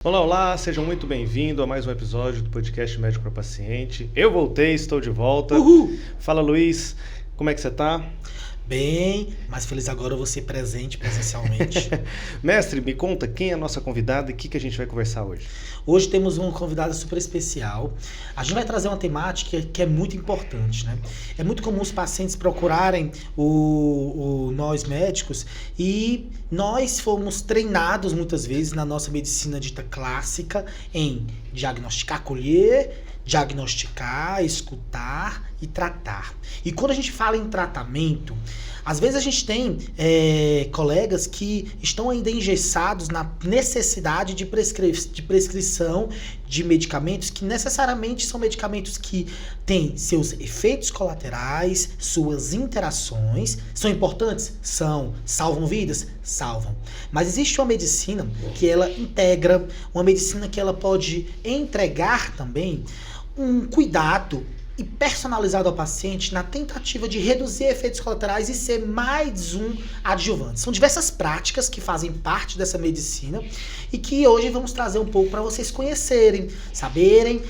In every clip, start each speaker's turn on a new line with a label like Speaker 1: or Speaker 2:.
Speaker 1: Olá, olá, sejam muito bem-vindos a mais um episódio do podcast Médico para Paciente. Eu voltei, estou de volta.
Speaker 2: Uhul!
Speaker 1: Fala, Luiz, como é que você tá?
Speaker 2: Bem, mais feliz agora eu vou ser presente presencialmente.
Speaker 1: Mestre, me conta quem é a nossa convidada e o que a gente vai conversar hoje.
Speaker 2: Hoje temos um convidado super especial. A gente vai trazer uma temática que é muito importante, né? É muito comum os pacientes procurarem nós médicos e nós fomos treinados muitas vezes na nossa medicina dita clássica em diagnosticar, acolher, diagnosticar, escutar e tratar. E quando a gente fala em tratamento, às vezes a gente tem colegas que estão ainda engessados na necessidade de prescrição de medicamentos que necessariamente são medicamentos que têm seus efeitos colaterais, suas interações. São importantes? São. Salvam vidas? Salvam. Mas existe uma medicina que ela integra, uma medicina que ela pode entregar também um cuidado e personalizado ao paciente na tentativa de reduzir efeitos colaterais e ser mais um adjuvante. São diversas práticas que fazem parte dessa medicina e que hoje vamos trazer um pouco para vocês conhecerem, saberem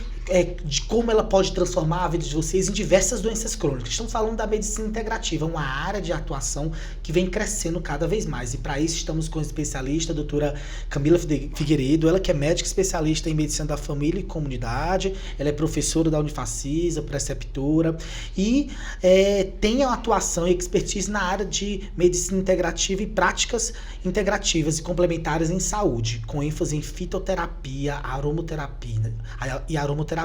Speaker 2: de como ela pode transformar a vida de vocês em diversas doenças crônicas. Estamos falando da medicina integrativa, uma área de atuação que vem crescendo cada vez mais. E para isso estamos com a especialista, a doutora Camila Figueiredo, ela que é médica especialista em medicina da família e comunidade, ela é professora da Unifacisa, preceptora e tem a atuação e expertise na área de medicina integrativa e práticas integrativas e complementares em saúde, com ênfase em fitoterapia, aromoterapia e aromoterapia.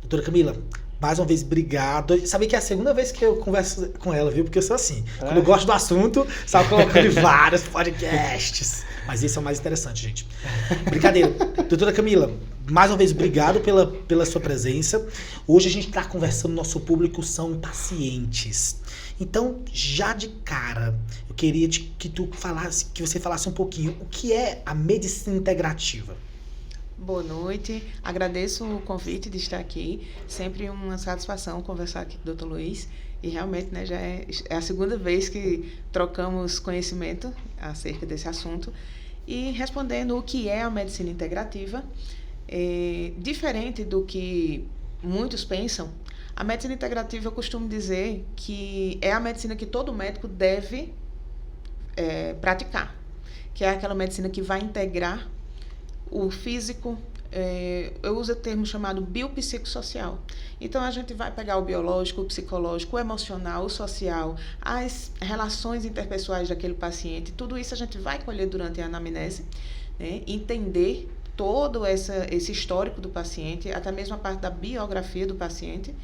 Speaker 2: Doutora Camila, mais uma vez, obrigado. Sabia que é a segunda vez que eu converso com ela, viu? Porque eu sou assim. Quando eu gosto do assunto, sabe, colocando em vários podcasts. Mas esse é o mais interessante, gente. Brincadeira. Doutora Camila, mais uma vez, obrigado pela sua presença. Hoje a gente está conversando, nosso público são pacientes. Então, já de cara, eu queria que você falasse um pouquinho o que é a medicina integrativa.
Speaker 3: Boa noite, agradeço o convite de estar aqui, sempre uma satisfação conversar aqui com o Dr. Luiz e realmente, né, já é a segunda vez que trocamos conhecimento acerca desse assunto e respondendo o que é a medicina integrativa, diferente do que muitos pensam, a medicina integrativa eu costumo dizer que é a medicina que todo médico deve praticar, que é aquela medicina que vai integrar o físico, eu uso o termo chamado biopsicossocial. Então, a gente vai pegar o biológico, o psicológico, o emocional, o social, as relações interpessoais daquele paciente, tudo isso a gente vai colher durante a anamnese, né? Entender todo esse histórico do paciente, até mesmo a parte da biografia do paciente,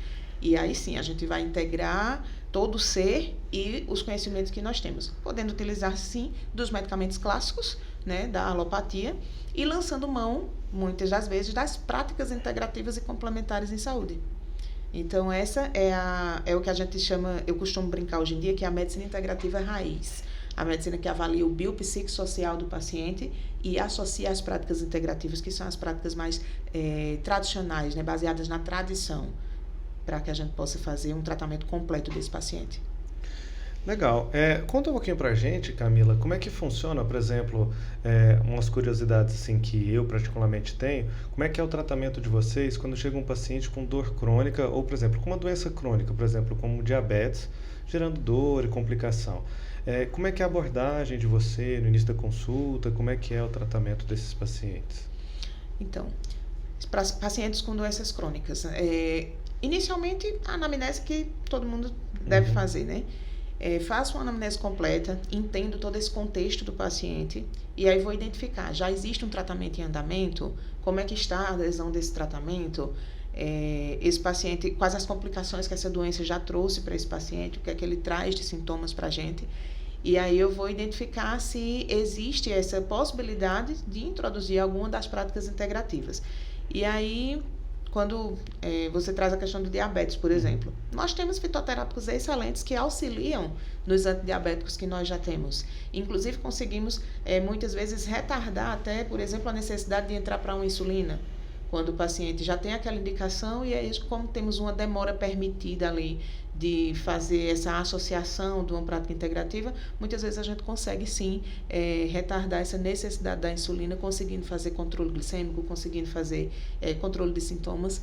Speaker 3: e aí sim, a gente vai integrar todo o ser e os conhecimentos que nós temos, podendo utilizar, sim, dos medicamentos clássicos, né, da alopatia, e lançando mão, muitas das vezes, das práticas integrativas e complementares em saúde. Então, essa é o que a gente chama, eu costumo brincar hoje em dia, que é a medicina integrativa raiz. A medicina que avalia o biopsicossocial do paciente e associa as práticas integrativas, que são as práticas mais tradicionais, né, baseadas na tradição, para que a gente possa fazer um tratamento completo desse paciente.
Speaker 1: Legal. Conta um pouquinho pra gente, Camila, como é que funciona, por exemplo, umas curiosidades assim que eu particularmente tenho, como é que é o tratamento de vocês quando chega um paciente com dor crônica ou, por exemplo, com uma doença crônica, por exemplo, como diabetes, gerando dor e complicação. Como é que é a abordagem de você no início da consulta, como é que é o tratamento desses pacientes?
Speaker 3: Então, para pacientes com doenças crônicas, inicialmente a anamnese que todo mundo deve fazer, né? Faço uma anamnese completa, entendo todo esse contexto do paciente e aí vou identificar, já existe um tratamento em andamento, como é que está a adesão desse tratamento, esse paciente, quais as complicações que essa doença já trouxe para esse paciente, o que é que ele traz de sintomas para a gente, e aí eu vou identificar se existe essa possibilidade de introduzir alguma das práticas integrativas. E aí, quando você traz a questão do diabetes, por exemplo, nós temos fitoterápicos excelentes que auxiliam nos antidiabéticos que nós já temos. Inclusive, conseguimos, muitas vezes, retardar até, por exemplo, a necessidade de entrar para uma insulina, Quando o paciente já tem aquela indicação e aí, como temos uma demora permitida ali de fazer essa associação de uma prática integrativa, muitas vezes a gente consegue sim retardar essa necessidade da insulina, conseguindo fazer controle glicêmico, conseguindo fazer controle de sintomas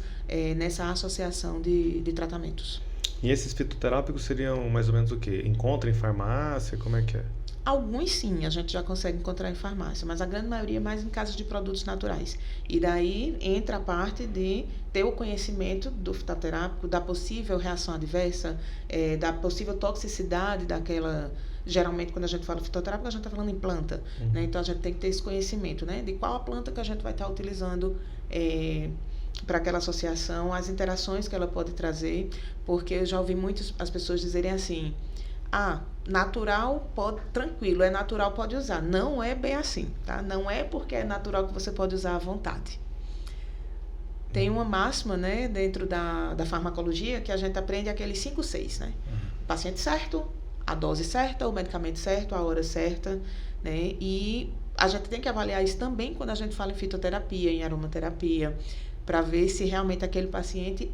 Speaker 3: nessa associação de tratamentos.
Speaker 1: E esses fitoterápicos seriam mais ou menos o quê? Encontra em farmácia? Como é que é?
Speaker 3: Alguns sim, a gente já consegue encontrar em farmácia, mas a grande maioria é mais em casos de produtos naturais. E daí entra a parte de ter o conhecimento do fitoterápico, da possível reação adversa, da possível toxicidade daquela... Geralmente, quando a gente fala fitoterápico, a gente está falando em planta, né? Então, a gente tem que ter esse conhecimento, né? De qual a planta que a gente vai estar utilizando para aquela associação, as interações que ela pode trazer, porque eu já ouvi muitas as pessoas dizerem assim... natural, tranquilo, é natural, pode usar. Não é bem assim, tá? Não é porque é natural que você pode usar à vontade. Tem uma máxima, né, dentro da farmacologia, que a gente aprende aqueles 5 6, né? O paciente certo, a dose certa, o medicamento certo, a hora certa, né? E a gente tem que avaliar isso também quando a gente fala em fitoterapia, em aromaterapia, para ver se realmente aquele paciente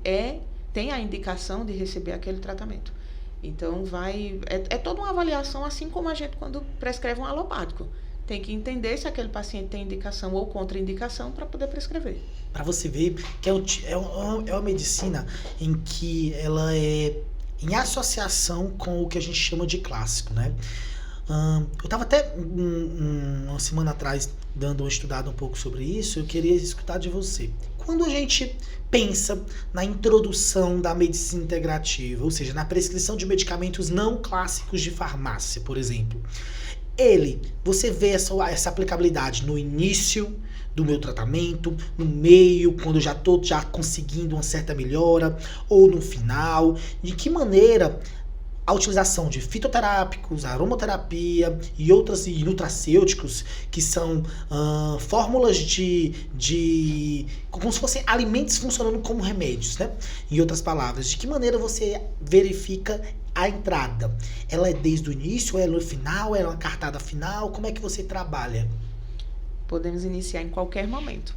Speaker 3: tem a indicação de receber aquele tratamento. Então, é toda uma avaliação, assim como a gente quando prescreve um alopático. Tem que entender se aquele paciente tem indicação ou contraindicação para poder prescrever.
Speaker 2: Para você ver que é uma medicina em que ela é em associação com o que a gente chama de clássico, né? Eu estava até uma semana atrás dando uma estudada um pouco sobre isso. Eu queria escutar de você. Quando a gente pensa na introdução da medicina integrativa, ou seja, na prescrição de medicamentos não clássicos de farmácia, por exemplo, você vê essa aplicabilidade no início do meu tratamento, no meio, quando eu já estou conseguindo uma certa melhora, ou no final? De que maneira a utilização de fitoterápicos, aromaterapia e outros nutracêuticos, que são fórmulas como se fossem alimentos funcionando como remédios, né? Em outras palavras, de que maneira você verifica a entrada? Ela é desde o início, ela é no final, ela é uma cartada final? Como é que você trabalha?
Speaker 3: Podemos iniciar em qualquer momento,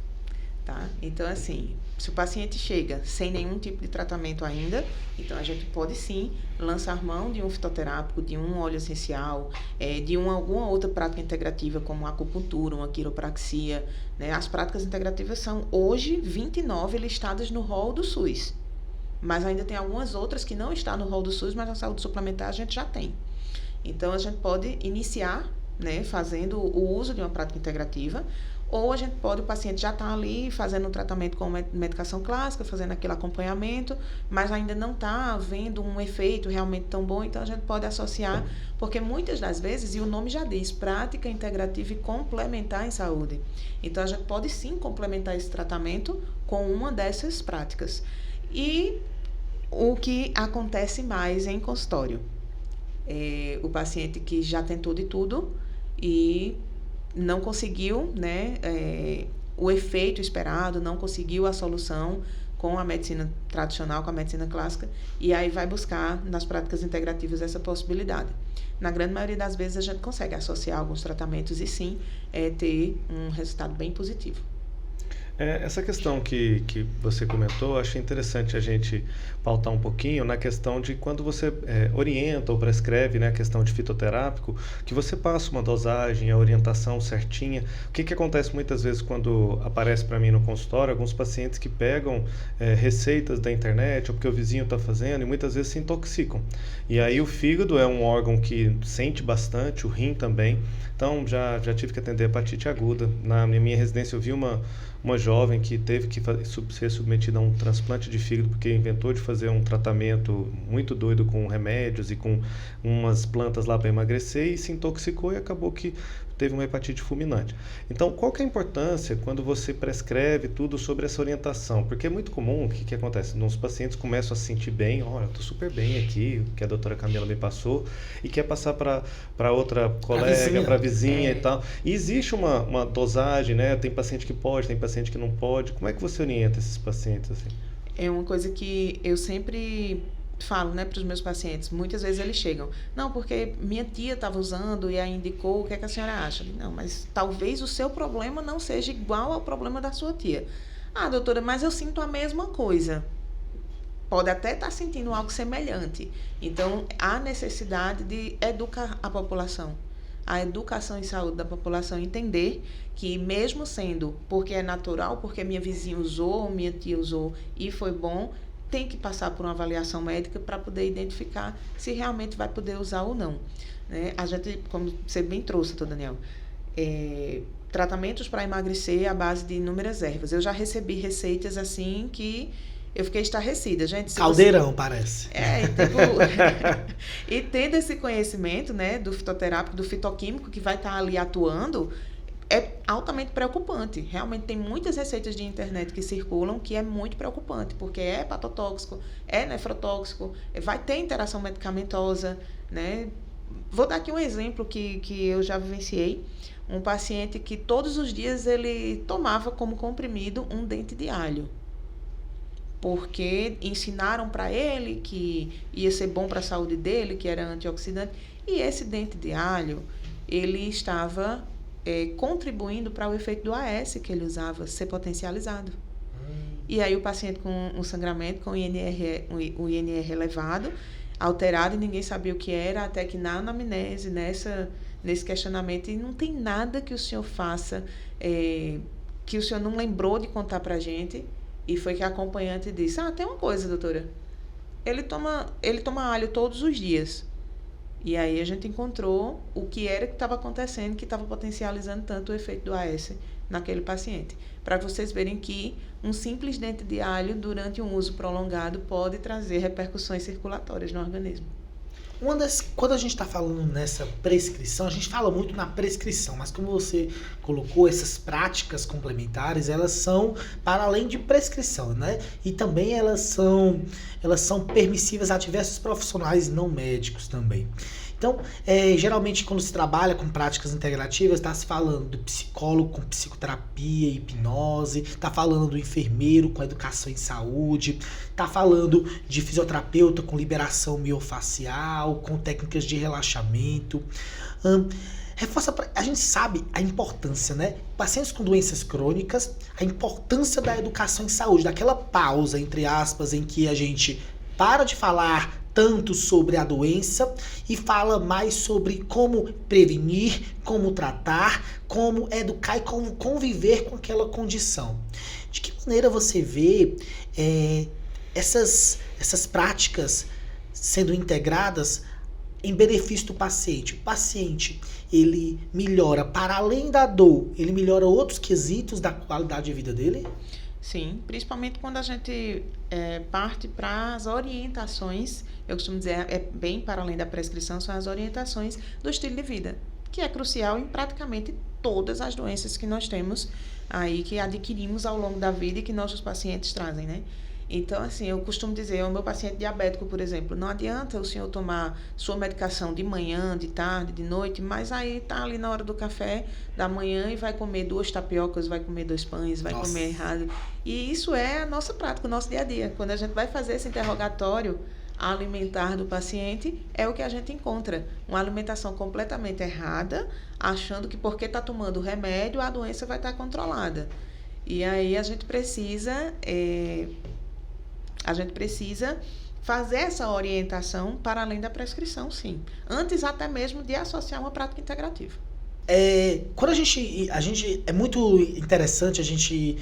Speaker 3: tá? Então, assim, se o paciente chega sem nenhum tipo de tratamento ainda, então a gente pode sim lançar mão de um fitoterápico, de um óleo essencial, de alguma outra prática integrativa, como a acupuntura, uma quiropraxia, né? As práticas integrativas são hoje 29 listadas no rol do SUS, mas ainda tem algumas outras que não estão no rol do SUS, mas na saúde suplementar a gente já tem. Então a gente pode iniciar, né, fazendo o uso de uma prática integrativa, ou o paciente já está ali fazendo um tratamento com medicação clássica, fazendo aquele acompanhamento, mas ainda não está vendo um efeito realmente tão bom, então a gente pode associar, porque muitas das vezes, e o nome já diz, prática integrativa e complementar em saúde. Então a gente pode sim complementar esse tratamento com uma dessas práticas. E o que acontece mais em consultório? O paciente que já tentou de tudo e não conseguiu, né, o efeito esperado, não conseguiu a solução com a medicina tradicional, com a medicina clássica, e aí vai buscar nas práticas integrativas essa possibilidade. Na grande maioria das vezes a gente consegue associar alguns tratamentos e sim ter um resultado bem positivo.
Speaker 1: Essa questão que você comentou, achei interessante a gente pautar um pouquinho na questão de quando você orienta ou prescreve, né, a questão de fitoterápico, que você passa uma dosagem, a orientação certinha. O que acontece muitas vezes quando aparece para mim no consultório, alguns pacientes que pegam receitas da internet ou porque o vizinho está fazendo e muitas vezes se intoxicam. E aí o fígado é um órgão que sente bastante, o rim também. Então já tive que atender hepatite aguda. Na minha residência eu vi uma jovem que teve que ser submetida a um transplante de fígado porque inventou de fazer um tratamento muito doido com remédios e com umas plantas lá para emagrecer e se intoxicou e acabou que teve uma hepatite fulminante. Então, qual que é a importância quando você prescreve tudo sobre essa orientação? Porque é muito comum, o que acontece? Os pacientes começam a se sentir bem, olha, eu estou super bem aqui, o que a doutora Camila me passou, e quer passar para outra colega, para a vizinha e tal. E existe uma dosagem, né? Tem paciente que pode, tem paciente que não pode. Como é que você orienta esses pacientes assim?
Speaker 3: É uma coisa que eu sempre falo, né, para os meus pacientes. Muitas vezes eles chegam, não, porque minha tia estava usando e aí indicou, o que é que a senhora acha? Não, mas talvez o seu problema não seja igual ao problema da sua tia. Ah, doutora, mas eu sinto a mesma coisa. Pode até estar sentindo algo semelhante. Então, há necessidade de educar a população. A educação em saúde da população, entender que mesmo sendo porque é natural, porque minha vizinha usou, minha tia usou e foi bom, tem que passar por uma avaliação médica para poder identificar se realmente vai poder usar ou não. Né? A gente, como você bem trouxe, doutor Daniel, tratamentos para emagrecer à base de inúmeras ervas. Eu já recebi receitas assim que eu fiquei estarrecida, gente.
Speaker 2: Caldeirão, parece.
Speaker 3: Tipo, e tendo esse conhecimento, né, do fitoterápico, do fitoquímico que vai estar ali atuando, é altamente preocupante. Realmente tem muitas receitas de internet que circulam que é muito preocupante, porque é hepatotóxico, é nefrotóxico, vai ter interação medicamentosa, né? Vou dar aqui um exemplo que eu já vivenciei. Um paciente que todos os dias ele tomava como comprimido um dente de alho. Porque ensinaram para ele que ia ser bom para a saúde dele, que era antioxidante. E esse dente de alho, ele estava contribuindo para o efeito do AS que ele usava ser potencializado. E aí o paciente com um sangramento, com o INR elevado, alterado, e ninguém sabia o que era, até que na anamnese, nesse questionamento, e não tem nada que o senhor faça, que o senhor não lembrou de contar para a gente. E foi que a acompanhante disse, tem uma coisa, doutora, ele toma alho todos os dias. E aí a gente encontrou o que era que estava acontecendo, que estava potencializando tanto o efeito do AS naquele paciente. Para vocês verem que um simples dente de alho, durante um uso prolongado, pode trazer repercussões circulatórias no organismo.
Speaker 2: Quando a gente está falando nessa prescrição, a gente fala muito na prescrição, mas como você colocou, essas práticas complementares, elas são para além de prescrição, né? E também elas são permissivas a diversos profissionais não médicos também. Então, geralmente quando se trabalha com práticas integrativas, está se falando do psicólogo com psicoterapia, hipnose, está falando do enfermeiro com educação em saúde, está falando de fisioterapeuta com liberação miofacial, com técnicas de relaxamento. A gente sabe a importância, né? Pacientes com doenças crônicas, a importância da educação em saúde, daquela pausa, entre aspas, em que a gente para de falar tanto sobre a doença e fala mais sobre como prevenir, como tratar, como educar e como conviver com aquela condição. De que maneira você vê essas práticas sendo integradas em benefício do paciente? O paciente, ele melhora, para além da dor, ele melhora outros quesitos da qualidade de vida dele?
Speaker 3: Sim, principalmente quando a gente parte para as orientações, eu costumo dizer, bem para além da prescrição, são as orientações do estilo de vida, que é crucial em praticamente todas as doenças que nós temos aí, que adquirimos ao longo da vida e que nossos pacientes trazem, né? Então, assim, eu costumo dizer, o meu paciente diabético, por exemplo, não adianta o senhor tomar sua medicação de manhã, de tarde, de noite, mas aí tá ali na hora do café da manhã e vai comer 2 tapiocas, vai comer 2 pães, vai comer errado. E isso é a nossa prática, o nosso dia a dia. Quando a gente vai fazer esse interrogatório alimentar do paciente, é o que a gente encontra. Uma alimentação completamente errada, achando que porque está tomando o remédio, a doença vai estar controlada. E aí a gente precisa fazer essa orientação para além da prescrição, sim. Antes até mesmo de associar uma prática integrativa.
Speaker 2: Quando a gente é muito interessante a gente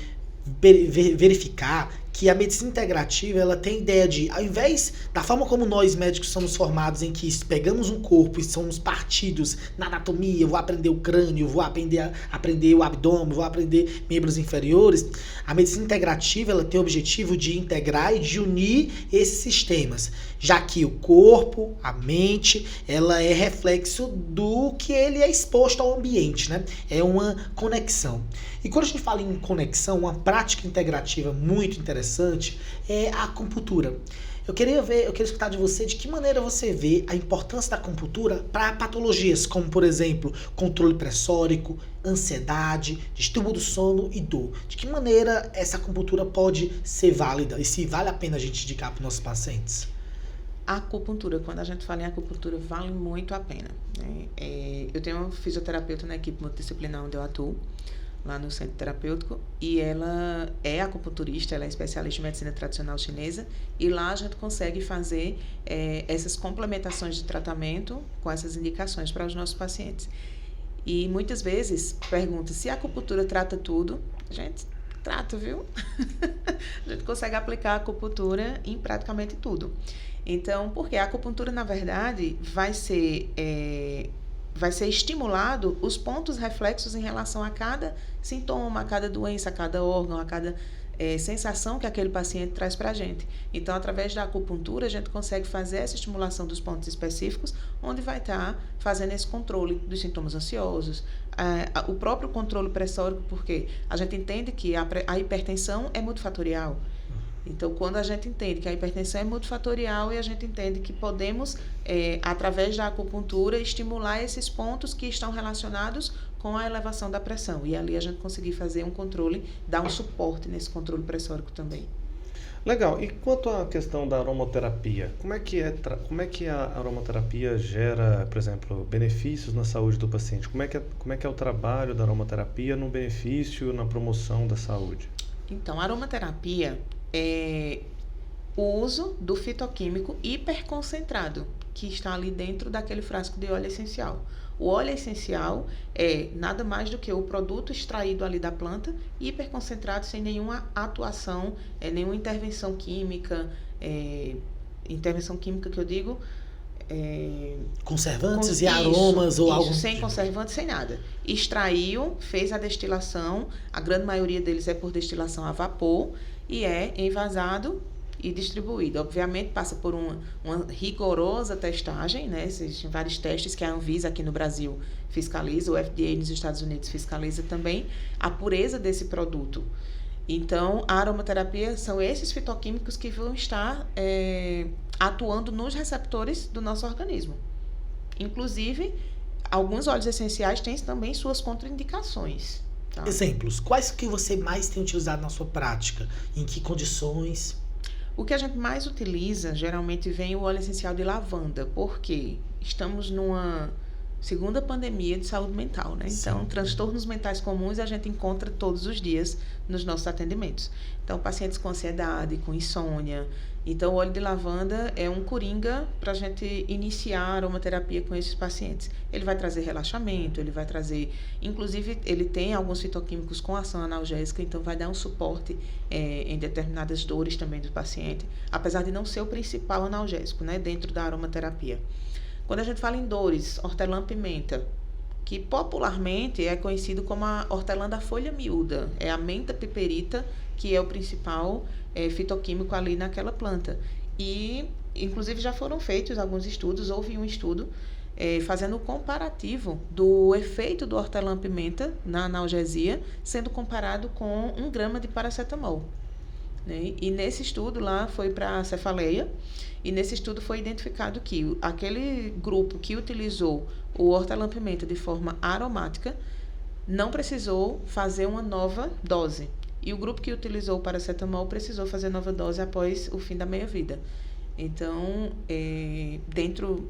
Speaker 2: verificar que a medicina integrativa, ela tem ideia de, ao invés da forma como nós médicos somos formados, em que pegamos um corpo e somos partidos na anatomia, vou aprender o crânio, vou aprender o abdômen, vou aprender membros inferiores, a medicina integrativa, ela tem o objetivo de integrar e de unir esses sistemas, já que o corpo, a mente, ela é reflexo do que ele é exposto ao ambiente, né? É uma conexão. E quando a gente fala em conexão, uma prática integrativa muito interessante é a acupuntura. Eu queria escutar de você de que maneira você vê a importância da acupuntura para patologias, como, por exemplo, controle pressórico, ansiedade, distúrbio do sono e dor. De que maneira essa acupuntura pode ser válida e se vale a pena a gente indicar para os nossos pacientes?
Speaker 3: A acupuntura, quando a gente fala em acupuntura, vale muito a pena, né? Eu tenho um fisioterapeuta na equipe multidisciplinar onde eu atuo, lá no centro terapêutico, e ela é acupunturista, ela é especialista em medicina tradicional chinesa, e lá a gente consegue fazer essas complementações de tratamento com essas indicações para os nossos pacientes. E muitas vezes pergunta se a acupuntura trata tudo. A gente trata, viu? A gente consegue aplicar a acupuntura em praticamente tudo. Então, porque a acupuntura, na verdade, vai ser estimulado os pontos reflexos em relação a cada sintoma, a cada doença, a cada órgão, a cada sensação que aquele paciente traz para a gente. Então, através da acupuntura, a gente consegue fazer essa estimulação dos pontos específicos, onde vai estar fazendo esse controle dos sintomas ansiosos, o próprio controle pressórico, porque a gente entende que a hipertensão é multifatorial. Então, quando a gente entende que a hipertensão é multifatorial e a gente entende que podemos, através da acupuntura, estimular esses pontos que estão relacionados com a elevação da pressão. E ali a gente conseguir fazer um controle, dar um suporte nesse controle pressórico também.
Speaker 1: Legal. E quanto à questão da aromaterapia, como é que a aromaterapia gera, por exemplo, benefícios na saúde do paciente? Como é que é o trabalho da aromaterapia no benefício, na promoção da saúde?
Speaker 3: Então, a aromaterapia é o uso do fitoquímico hiperconcentrado, que está ali dentro daquele frasco de óleo essencial. O óleo essencial é nada mais do que o produto extraído ali da planta, hiperconcentrado, sem nenhuma atuação, nenhuma intervenção química. Intervenção química que eu digo...
Speaker 2: conservantes e aromas ou algo
Speaker 3: sem conservantes, sem nada. Extraiu, fez a destilação, a grande maioria deles é por destilação a vapor, e é envasado e distribuído. Obviamente passa por uma rigorosa testagem, né? Existem vários testes que a Anvisa aqui no Brasil fiscaliza, o FDA nos Estados Unidos fiscaliza também a pureza desse produto. Então, a aromaterapia são esses fitoquímicos que vão estar atuando nos receptores do nosso organismo. Inclusive, alguns óleos essenciais têm também suas contraindicações. Tá?
Speaker 2: Exemplos, quais que você mais tem utilizado na sua prática? Em que condições?
Speaker 3: O que a gente mais utiliza, geralmente, vem o óleo essencial de lavanda, porque estamos numa segunda pandemia de saúde mental, né? Então, transtornos mentais comuns a gente encontra todos os dias nos nossos atendimentos. Então, pacientes com ansiedade, com insônia. Então, o óleo de lavanda é um coringa para a gente iniciar a aromaterapia com esses pacientes. Ele vai trazer relaxamento, ele vai trazer... Inclusive, ele tem alguns fitoquímicos com ação analgésica, então vai dar um suporte em determinadas dores também do paciente, apesar de não ser o principal analgésico, né, dentro da aromaterapia. Quando a gente fala em dores, hortelã-pimenta, que popularmente é conhecido como a hortelã da folha miúda, é a menta piperita, que é o principal fitoquímico ali naquela planta. E, inclusive, já foram feitos alguns estudos, houve um estudo fazendo o comparativo do efeito do hortelã-pimenta na analgesia, sendo comparado com 1 grama de paracetamol. Né? E nesse estudo lá foi para a cefaleia, e nesse estudo foi identificado que aquele grupo que utilizou o hortelã-pimenta de forma aromática não precisou fazer uma nova dose. E o grupo que utilizou o paracetamol precisou fazer nova dose após o fim da meia-vida. Então, dentro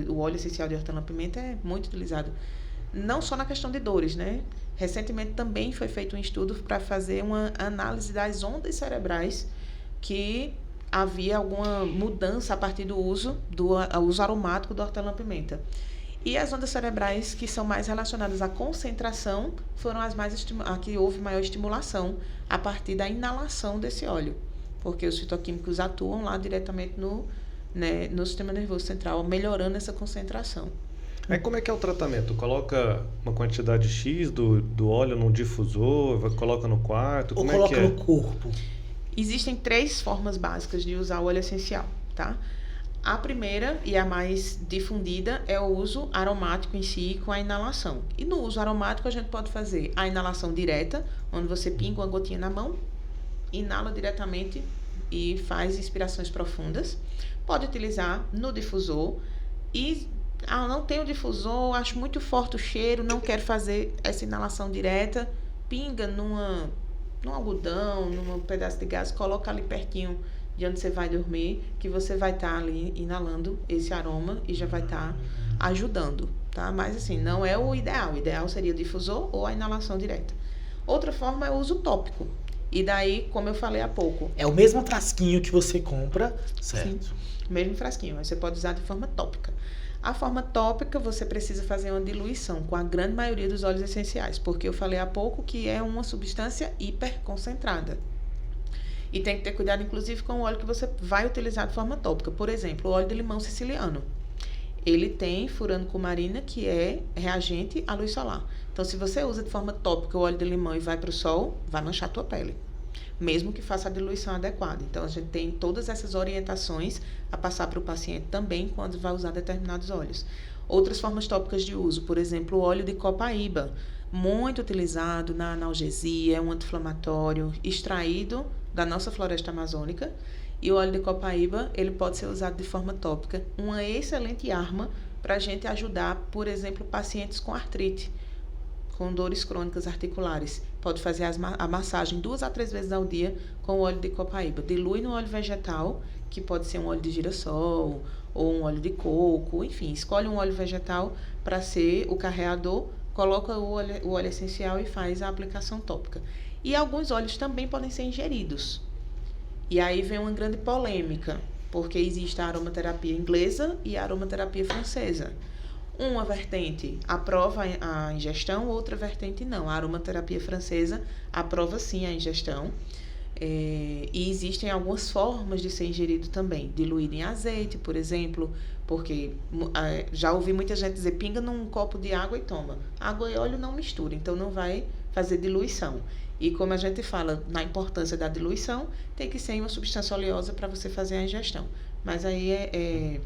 Speaker 3: o óleo essencial de hortelã-pimenta é muito utilizado. Não só na questão de dores, né? Recentemente também foi feito um estudo para fazer uma análise das ondas cerebrais que havia alguma mudança a partir do uso aromático do hortelã-pimenta. E as ondas cerebrais que são mais relacionadas à concentração foram as a que houve maior estimulação a partir da inalação desse óleo, porque os fitoquímicos atuam lá diretamente no sistema nervoso central, melhorando essa concentração.
Speaker 1: Aí como é que é o tratamento? Coloca uma quantidade X do óleo num difusor, coloca no quarto?
Speaker 2: Ou
Speaker 1: como
Speaker 2: coloca
Speaker 1: é que é?
Speaker 2: no corpo?
Speaker 3: Existem 3 formas básicas de usar o óleo essencial, tá? A primeira e a mais difundida é o uso aromático em si com a inalação. E no uso aromático a gente pode fazer a inalação direta, onde você pinga uma gotinha na mão, inala diretamente e faz inspirações profundas. Pode utilizar no difusor e... não tenho difusor, acho muito forte o cheiro, não quero fazer essa inalação direta, pinga num algodão, num pedaço de gás, coloca ali pertinho de onde você vai dormir, que você vai estar ali inalando esse aroma e já vai estar ajudando, tá? Mas assim, não é o ideal seria o difusor ou a inalação direta. Outra forma é o uso tópico. E daí, como eu falei há pouco,
Speaker 2: É o mesmo frasquinho que você compra, certo?
Speaker 3: sim, mesmo frasquinho, mas você pode usar de forma tópica. A forma tópica, você precisa fazer uma diluição com a grande maioria dos óleos essenciais, porque eu falei há pouco que é uma substância hiperconcentrada. E tem que ter cuidado, inclusive, com o óleo que você vai utilizar de forma tópica. Por exemplo, o óleo de limão siciliano. Ele tem furanocumarina, que é reagente à luz solar. Então, se você usa de forma tópica o óleo de limão e vai para o sol, vai manchar a tua pele, mesmo que faça a diluição adequada. Então, a gente tem todas essas orientações a passar para o paciente também quando vai usar determinados óleos. Outras formas tópicas de uso, por exemplo, o óleo de copaíba, muito utilizado na analgesia, é um anti-inflamatório extraído da nossa floresta amazônica. E o óleo de copaíba, ele pode ser usado de forma tópica, uma excelente arma para a gente ajudar, por exemplo, pacientes com artrite, com dores crônicas articulares. Pode fazer a massagem 2 a 3 vezes ao dia com o óleo de copaíba. Dilui no óleo vegetal, que pode ser um óleo de girassol ou um óleo de coco, enfim, escolhe um óleo vegetal para ser o carreador, coloca o óleo essencial e faz a aplicação tópica. E alguns óleos também podem ser ingeridos. E aí vem uma grande polêmica, porque existe a aromaterapia inglesa e a aromaterapia francesa. Uma vertente aprova a ingestão, outra vertente não. A aromaterapia francesa aprova sim a ingestão. E existem algumas formas de ser ingerido também. Diluído em azeite, por exemplo, porque já ouvi muita gente dizer, pinga num copo de água e toma. Água e óleo não mistura, então não vai fazer diluição. E como a gente fala na importância da diluição, tem que ser uma substância oleosa para você fazer a ingestão. Mas aí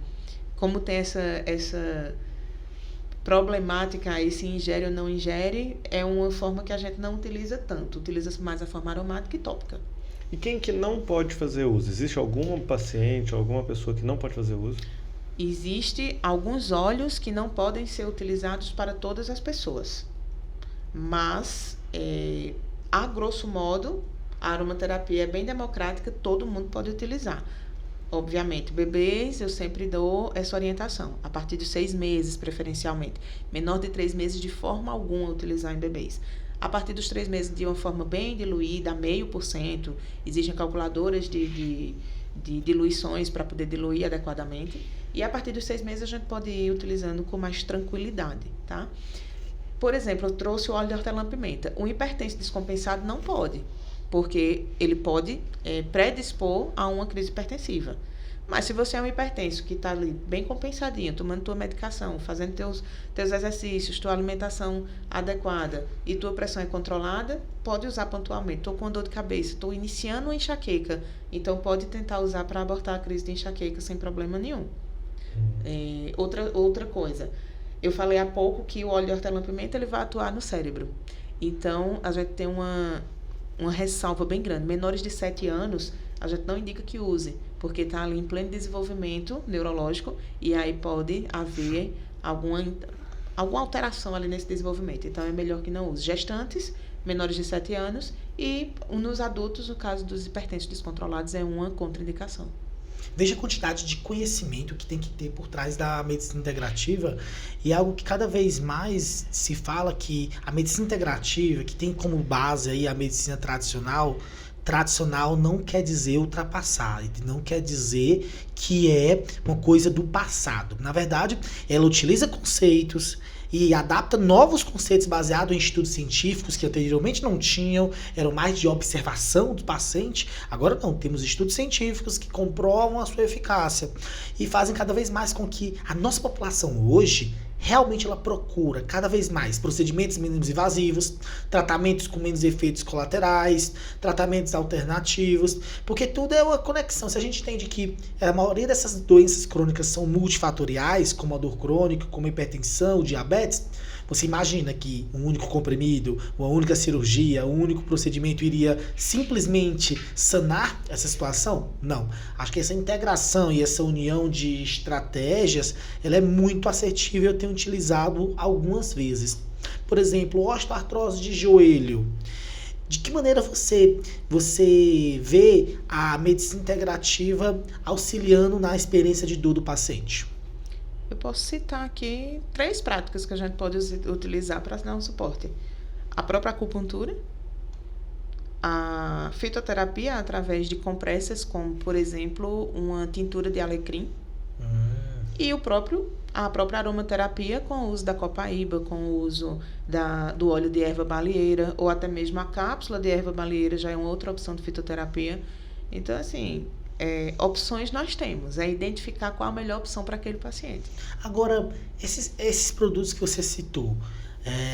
Speaker 3: como tem essa problemática aí, se ingere ou não ingere, é uma forma que a gente não utiliza tanto. Utiliza mais a forma aromática e tópica.
Speaker 1: E quem que não pode fazer uso? Existe algum paciente, alguma pessoa que não pode fazer uso?
Speaker 3: Existem alguns óleos que não podem ser utilizados para todas as pessoas. Mas, a grosso modo, a aromaterapia é bem democrática, todo mundo pode utilizar. Obviamente, bebês, eu sempre dou essa orientação, a partir de 6 meses, preferencialmente. Menor de 3 meses, de forma alguma, utilizar em bebês. A partir dos 3 meses, de uma forma bem diluída, 0,5%. Existem calculadoras de diluições para poder diluir adequadamente. E a partir dos 6 meses, a gente pode ir utilizando com mais tranquilidade, tá? Por exemplo, eu trouxe o óleo de hortelã-pimenta. Um hipertenso descompensado não pode, porque ele pode predispor a uma crise hipertensiva. Mas se você é um hipertenso que está ali bem compensadinho, tomando tua medicação, fazendo teus exercícios, tua alimentação adequada e tua pressão é controlada, pode usar pontualmente. Estou com dor de cabeça, estou iniciando uma enxaqueca, então pode tentar usar para abortar a crise de enxaqueca sem problema nenhum. Outra coisa, eu falei há pouco que o óleo de hortelã-pimenta ele vai atuar no cérebro. Então, a gente tem uma ressalva bem grande. Menores de 7 anos, a gente não indica que use, porque está ali em pleno desenvolvimento neurológico e aí pode haver alguma alteração ali nesse desenvolvimento. Então, é melhor que não use. Gestantes, menores de 7 anos e nos adultos, no caso dos hipertensos descontrolados, é uma contraindicação.
Speaker 2: Veja a quantidade de conhecimento que tem que ter por trás da medicina integrativa e algo que cada vez mais se fala que a medicina integrativa, que tem como base aí a medicina tradicional não quer dizer ultrapassar, não quer dizer que é uma coisa do passado. Na verdade, ela utiliza conceitos e adapta novos conceitos baseados em estudos científicos que anteriormente não tinham, eram mais de observação do paciente. Agora não, temos estudos científicos que comprovam a sua eficácia e fazem cada vez mais com que a nossa população hoje realmente ela procura cada vez mais procedimentos menos invasivos, tratamentos com menos efeitos colaterais, tratamentos alternativos, porque tudo é uma conexão. Se a gente entende que a maioria dessas doenças crônicas são multifatoriais, como a dor crônica, como a hipertensão, o diabetes, você imagina que um único comprimido, uma única cirurgia, um único procedimento iria simplesmente sanar essa situação? Não. Acho que essa integração e essa união de estratégias, ela é muito assertiva e eu tenho utilizado algumas vezes. Por exemplo, osteoartrose de joelho. De que maneira você vê a medicina integrativa auxiliando na experiência de dor do paciente?
Speaker 3: Eu posso citar aqui 3 práticas que a gente pode utilizar para dar um suporte. A própria acupuntura, a fitoterapia através de compressas, como, por exemplo, uma tintura de alecrim, e a própria aromaterapia com o uso da copaíba, com o uso do óleo de erva baleeira, ou até mesmo a cápsula de erva baleeira já é uma outra opção de fitoterapia. Então, assim, opções nós temos, é identificar qual a melhor opção para aquele paciente.
Speaker 2: Agora, esses produtos que você citou,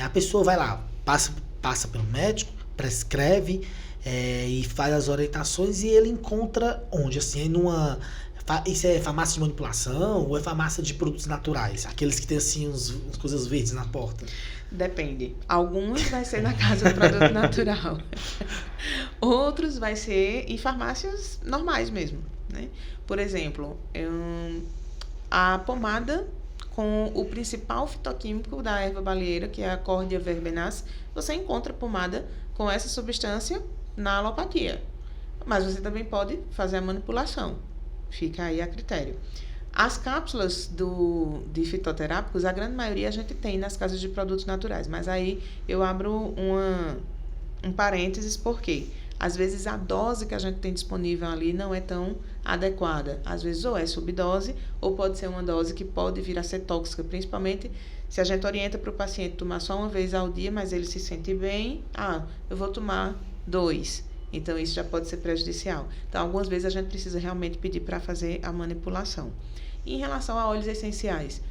Speaker 2: a pessoa vai lá, passa pelo médico, prescreve e faz as orientações, e ele encontra onde? Assim, isso é farmácia de manipulação ou é farmácia de produtos naturais? Aqueles que tem assim umas coisas verdes na porta?
Speaker 3: Depende. Alguns vai ser na casa do produto natural. Outros vai ser em farmácias normais mesmo, né? Por exemplo, a pomada com o principal fitoquímico da erva baleeira, que é a Cordia verbenas, você encontra pomada com essa substância na alopatia. Mas você também pode fazer a manipulação. Fica aí a critério. As cápsulas de fitoterápicos, a grande maioria a gente tem nas casas de produtos naturais, mas aí eu abro um parênteses, porque às vezes a dose que a gente tem disponível ali não é tão adequada. Às vezes ou é subdose, ou pode ser uma dose que pode vir a ser tóxica, principalmente se a gente orienta para o paciente tomar só uma vez ao dia, mas ele se sente bem, eu vou tomar 2. Então, isso já pode ser prejudicial. Então, algumas vezes a gente precisa realmente pedir para fazer a manipulação. E em relação a óleos essenciais,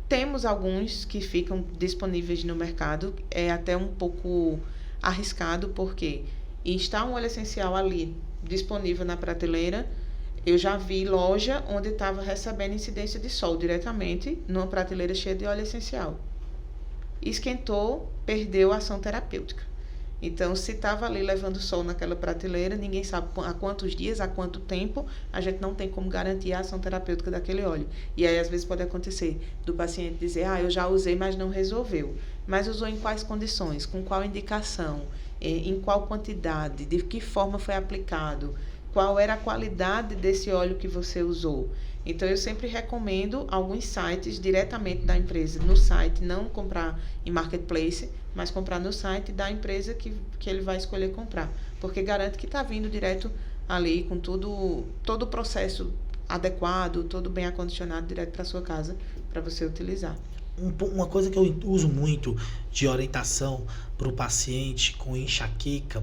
Speaker 3: temos alguns que ficam disponíveis no mercado. É até um pouco arriscado, porque está um óleo essencial ali disponível na prateleira. Eu já vi loja onde estava recebendo incidência de sol diretamente numa prateleira cheia de óleo essencial. Esquentou, perdeu a ação terapêutica. Então, se estava ali levando sol naquela prateleira, ninguém sabe há quantos dias, há quanto tempo, a gente não tem como garantir a ação terapêutica daquele óleo. E aí, às vezes, pode acontecer do paciente dizer, eu já usei, mas não resolveu. Mas usou em quais condições? Com qual indicação? Em qual quantidade? De que forma foi aplicado? Qual era a qualidade desse óleo que você usou? Então, eu sempre recomendo alguns sites diretamente da empresa. No site, não comprar em marketplace, mas comprar no site da empresa que ele vai escolher comprar. Porque garante que está vindo direto ali com todo o processo adequado, todo bem acondicionado direto para a sua casa, para você utilizar.
Speaker 2: Uma coisa que eu uso muito de orientação para o paciente com enxaqueca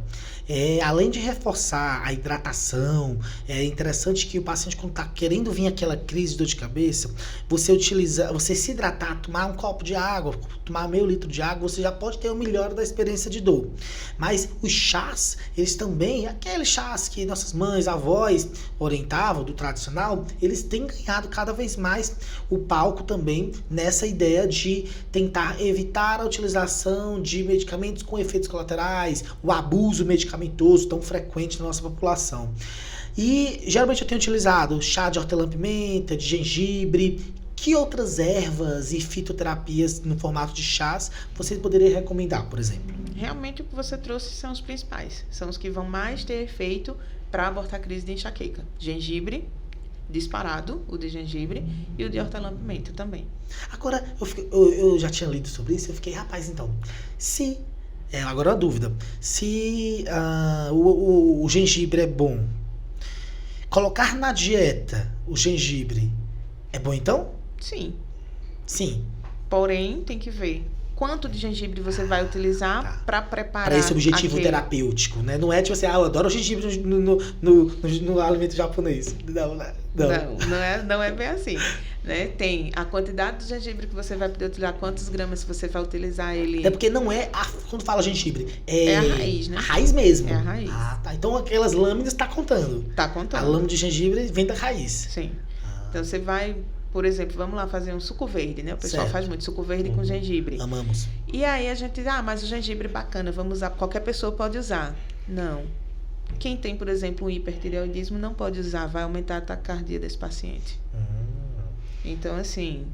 Speaker 2: além de reforçar a hidratação, é interessante que o paciente, quando está querendo vir aquela crise de dor de cabeça, você se hidratar, tomar um copo de água, tomar meio litro de água, você já pode ter uma melhora da experiência de dor. Mas os chás, eles também, aqueles chás que nossas mães, avós orientavam, do tradicional, eles têm ganhado cada vez mais o palco também nessa ideia de tentar evitar a utilização de medicamentos com efeitos colaterais, o abuso medicamentoso tão frequente na nossa população. E geralmente eu tenho utilizado chá de hortelã-pimenta, de gengibre. Que outras ervas e fitoterapias no formato de chás você poderia recomendar, por exemplo?
Speaker 3: Realmente o que você trouxe são os principais, são os que vão mais ter efeito para abortar a crise de enxaqueca. Gengibre, disparado, o de gengibre, e o de hortelã-pimenta também.
Speaker 2: Agora, eu já tinha lido sobre isso, eu fiquei, rapaz, então, agora uma dúvida, se o gengibre é bom, colocar na dieta o gengibre é bom então?
Speaker 3: Sim.
Speaker 2: Sim.
Speaker 3: Porém, tem que ver quanto de gengibre você vai utilizar para preparar
Speaker 2: para esse objetivo terapêutico, né? Não é tipo assim, eu adoro o gengibre no alimento japonês.
Speaker 3: Não é bem assim, né? Tem a quantidade de gengibre que você vai poder utilizar, quantos gramas você vai utilizar ele.
Speaker 2: É porque não é, quando fala gengibre,
Speaker 3: é a raiz, né?
Speaker 2: A raiz mesmo.
Speaker 3: É a raiz.
Speaker 2: Tá. Então aquelas lâminas tá contando.
Speaker 3: Tá contando.
Speaker 2: A lâmina de gengibre vem da raiz.
Speaker 3: Sim. Então você vai, por exemplo, vamos lá fazer um suco verde, né? O pessoal faz muito suco verde com gengibre.
Speaker 2: Amamos.
Speaker 3: E aí a gente diz, mas o gengibre é bacana, vamos usar, qualquer pessoa pode usar. Não. Quem tem, por exemplo, um hipertireoidismo não pode usar, vai aumentar a taquicardia desse paciente. Então, assim,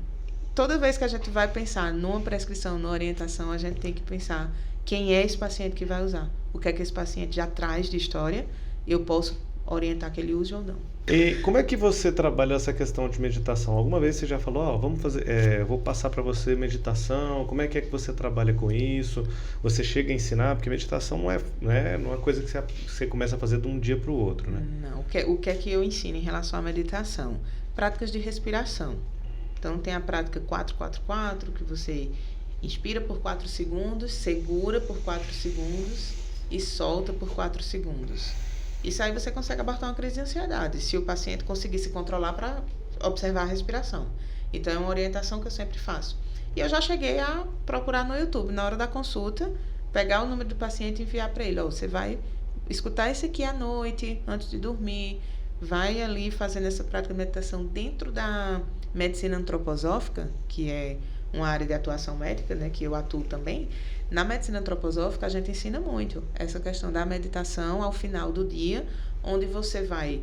Speaker 3: toda vez que a gente vai pensar numa prescrição, numa orientação, a gente tem que pensar quem é esse paciente que vai usar. O que é que esse paciente já traz de história. Eu posso orientar que ele use ou não.
Speaker 1: E como é que você trabalha essa questão de meditação? Alguma vez você já falou, ó, vamos fazer, vou passar para você meditação, como é que você trabalha com isso? Você chega a ensinar, porque meditação não é, né, não é coisa que você começa a fazer de um dia para o outro, né?
Speaker 3: Não, o que é que eu ensino em relação à meditação? Práticas de respiração. Então tem a prática 4-4-4, que você inspira por 4 segundos, segura por 4 segundos e solta por 4 segundos. Isso aí você consegue abarcar uma crise de ansiedade, se o paciente conseguir se controlar para observar a respiração. Então é uma orientação que eu sempre faço. E eu já cheguei a procurar no YouTube, na hora da consulta, pegar o número do paciente e enviar para ele. Ó, você vai escutar esse aqui à noite, antes de dormir, vai ali fazendo essa prática de meditação dentro da medicina antroposófica, que é uma área de atuação médica, né, que eu atuo também. Na medicina antroposófica, a gente ensina muito essa questão da meditação ao final do dia, onde você vai,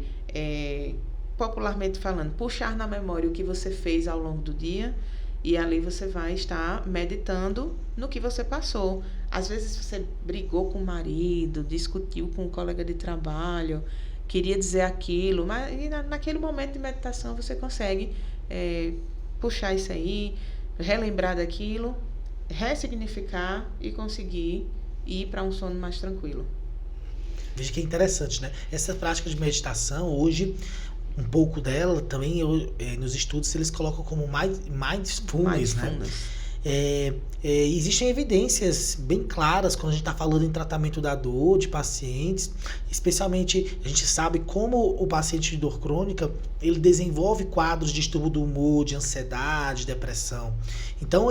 Speaker 3: popularmente falando, puxar na memória o que você fez ao longo do dia, e ali você vai estar meditando no que você passou. Às vezes você brigou com o marido, discutiu com um colega de trabalho, queria dizer aquilo, mas naquele momento de meditação você consegue puxar isso aí, relembrar daquilo, ressignificar e conseguir ir para um sono mais tranquilo.
Speaker 2: Veja que é interessante, né? Essa prática de meditação, hoje, um pouco dela também, nos estudos, eles colocam como mindfulness, né? Existem evidências bem claras quando a gente está falando em tratamento da dor de pacientes, especialmente a gente sabe como o paciente de dor crônica ele desenvolve quadros de distúrbio do humor, de ansiedade, depressão. Então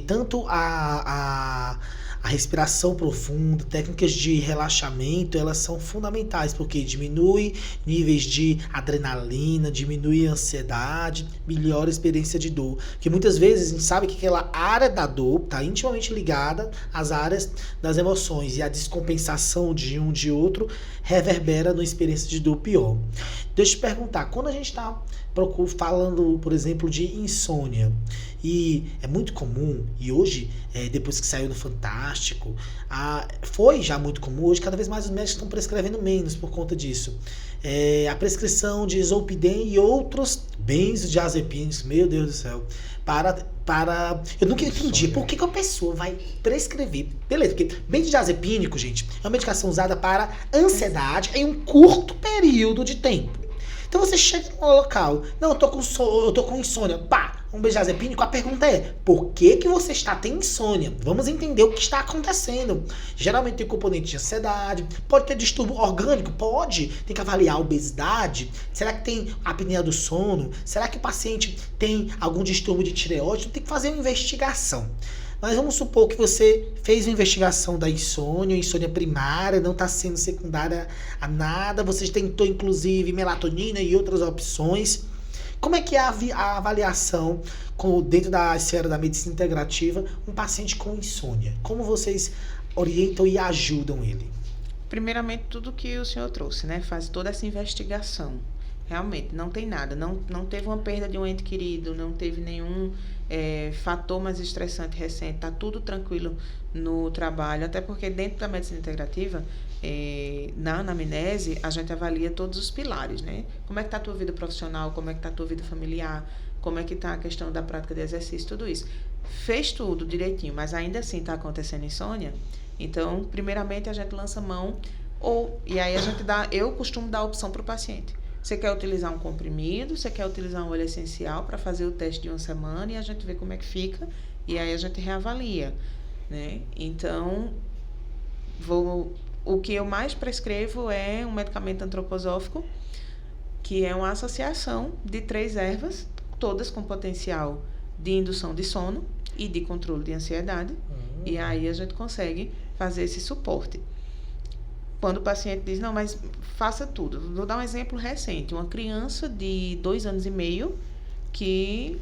Speaker 2: tanto a respiração profunda, técnicas de relaxamento, elas são fundamentais, porque diminui níveis de adrenalina, diminui a ansiedade, melhora a experiência de dor. Porque muitas vezes a gente sabe que aquela área da dor está intimamente ligada às áreas das emoções, e a descompensação de um de outro reverbera numa experiência de dor pior. Deixa eu te perguntar, quando a gente está falando, por exemplo, de insônia, e é muito comum, e hoje, depois que saiu no Fantástico, foi já muito comum, hoje cada vez mais os médicos estão prescrevendo menos por conta disso. A prescrição de Zolpidem e outros benzodiazepínicos, meu Deus do céu, eu nunca entendi por que a pessoa vai prescrever. Beleza, porque benzodiazepínico, gente, é uma medicação usada para ansiedade em um curto período de tempo. Então você chega no local, não, eu tô com insônia, pá, um benzodiazepínico, a pergunta é, por que você está tendo insônia? Vamos entender o que está acontecendo. Geralmente tem componente de ansiedade, pode ter distúrbio orgânico, pode, tem que avaliar a obesidade, será que tem apneia do sono, será que o paciente tem algum distúrbio de tireoide? Tem que fazer uma investigação. Mas vamos supor que você fez uma investigação da insônia primária, não está sendo secundária a nada, você tentou inclusive melatonina e outras opções. Como é que é a avaliação dentro da esfera da medicina integrativa, um paciente com insônia? Como vocês orientam e ajudam ele?
Speaker 3: Primeiramente, tudo que o senhor trouxe, né? Faz toda essa investigação. Realmente, não tem nada. Não teve uma perda de um ente querido, não teve nenhum fator mais estressante recente. Está tudo tranquilo no trabalho. Até porque dentro da medicina integrativa, na anamnese, a gente avalia todos os pilares, né? Como é que está a tua vida profissional, como é que está a tua vida familiar, como é que está a questão da prática de exercício, tudo isso. Fez tudo direitinho, mas ainda assim está acontecendo insônia. Então, primeiramente, a gente lança mão, e aí eu costumo dar a opção para o paciente. Você quer utilizar um comprimido, você quer utilizar um óleo essencial para fazer o teste de 1 semana e a gente vê como é que fica, e aí a gente reavalia, né? Então, o que eu mais prescrevo é um medicamento antroposófico, que é uma associação de 3 ervas, todas com potencial de indução de sono e de controle de ansiedade, e aí a gente consegue fazer esse suporte. Quando o paciente diz, não, mas faça tudo. Vou dar um exemplo recente. Uma criança de 2 anos e meio que